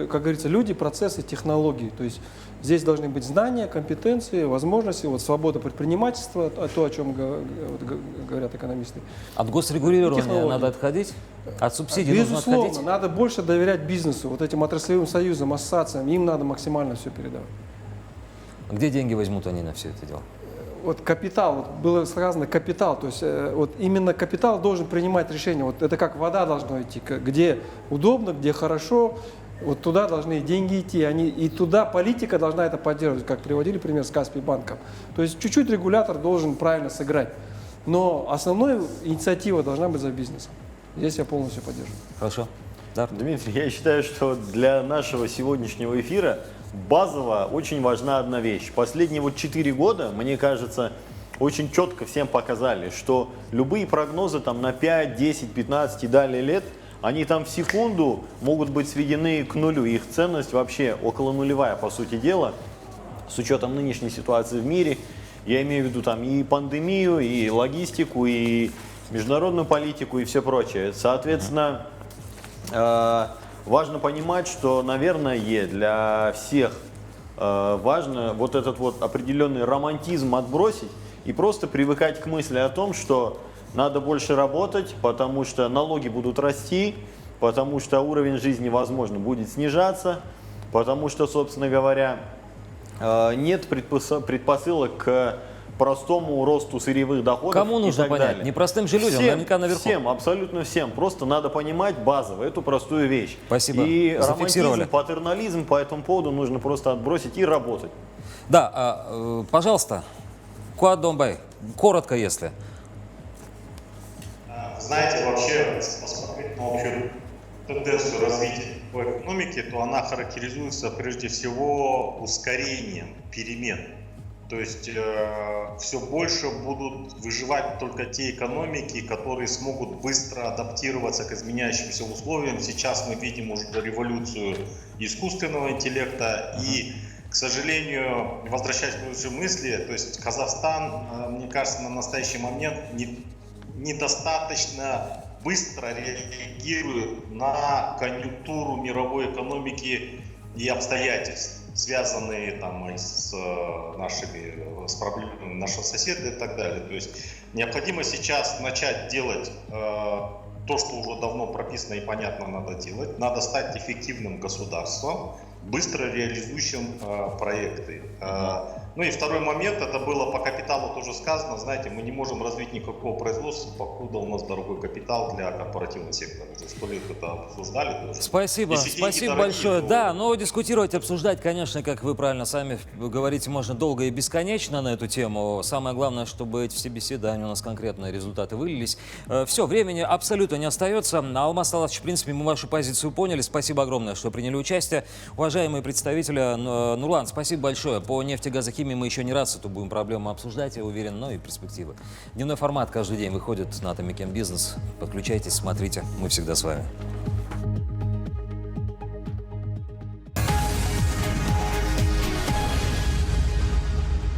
B: как говорится, люди, процессы, технологии. То есть здесь должны быть знания, компетенции, возможности, вот, свобода предпринимательства, то, о чем говорят экономисты.
A: От госрегулирования
B: технологии.
A: надо отходить? От субсидий нужно
B: Безусловно,
A: отходить?
B: надо больше доверять бизнесу, вот этим отраслевым союзам, ассоциациям, им надо максимально все передавать.
A: Где деньги возьмут они на все это дело?
B: Вот капитал, вот было сказано капитал, то есть вот именно капитал должен принимать решения. Вот это как вода должна идти, где удобно, где хорошо, вот туда должны деньги идти, и туда политика должна это поддерживать, как приводили пример с Каспийбанком. То есть чуть-чуть регулятор должен правильно сыграть, но основная инициатива должна быть за бизнесом. Здесь я полностью поддерживаю.
A: Хорошо. Да.
F: Дмитрий, я считаю, что для нашего сегодняшнего эфира базово очень важна одна вещь. Последние 4 года, мне кажется, очень четко всем показали, что любые прогнозы там на 5, 10, 15 и далее лет, они там в секунду могут быть сведены к нулю. Их ценность вообще около нулевая, по сути дела, с учетом нынешней ситуации в мире. Я имею в виду там и пандемию, и логистику, и международную политику, и все прочее. Соответственно, важно понимать, что, наверное, для всех важно вот этот вот определенный романтизм отбросить и просто привыкать к мысли о том, что надо больше работать, потому что налоги будут расти, потому что уровень жизни, возможно, будет снижаться, потому что, собственно говоря, нет предпосылок к простому росту сырьевых доходов.
A: Кому
F: и
A: нужно
F: так
A: понять?
F: далее.
A: Непростым же людям,
F: Всем,
A: наверняка наверху.
F: Всем, абсолютно всем. Просто надо понимать базово эту простую вещь.
A: Спасибо.
F: И
A: Зафиксировали.
F: романтизм, патернализм по этому поводу нужно просто отбросить и работать.
A: Да, пожалуйста, Куат Домбай, коротко, если.
I: Знаете, вообще, если посмотреть на общую тенденцию развития по экономике, то она характеризуется прежде всего ускорением перемен. То есть все больше будут выживать только те экономики, которые смогут быстро адаптироваться к изменяющимся условиям. Сейчас мы видим уже революцию искусственного интеллекта и, к сожалению, возвращаясь к предыдущей мысли, то есть Казахстан, мне кажется, на настоящий момент недостаточно быстро реагирует на конъюнктуру мировой экономики и обстоятельств, связанные там с проблемами нашего соседа и так далее. То есть необходимо сейчас начать делать то, что уже давно прописано и понятно надо делать. Надо стать эффективным государством, быстро реализующим проекты. Ну и второй момент, это было по капиталу тоже сказано, знаете, мы не можем развить никакого производства, покуда у нас дорогой капитал для корпоративного сектора. Уже 100 лет это обсуждали тоже.
A: Спасибо, спасибо большое. Да, но дискутировать, обсуждать, конечно, как вы правильно сами говорите, можно долго и бесконечно на эту тему. Самое главное, чтобы эти все беседы, они у нас конкретные результаты вылились. Все, времени абсолютно не остается. Алмаз Салатович, в принципе, мы вашу позицию поняли. Спасибо огромное, что приняли участие. Уважаемые представители, Нурлан, спасибо большое. По нефтегазохимии мы еще не раз эту будем проблему обсуждать, я уверен, но и перспективы. Дневной формат каждый день выходит на Atomic M Business. Подключайтесь, смотрите, мы всегда с вами.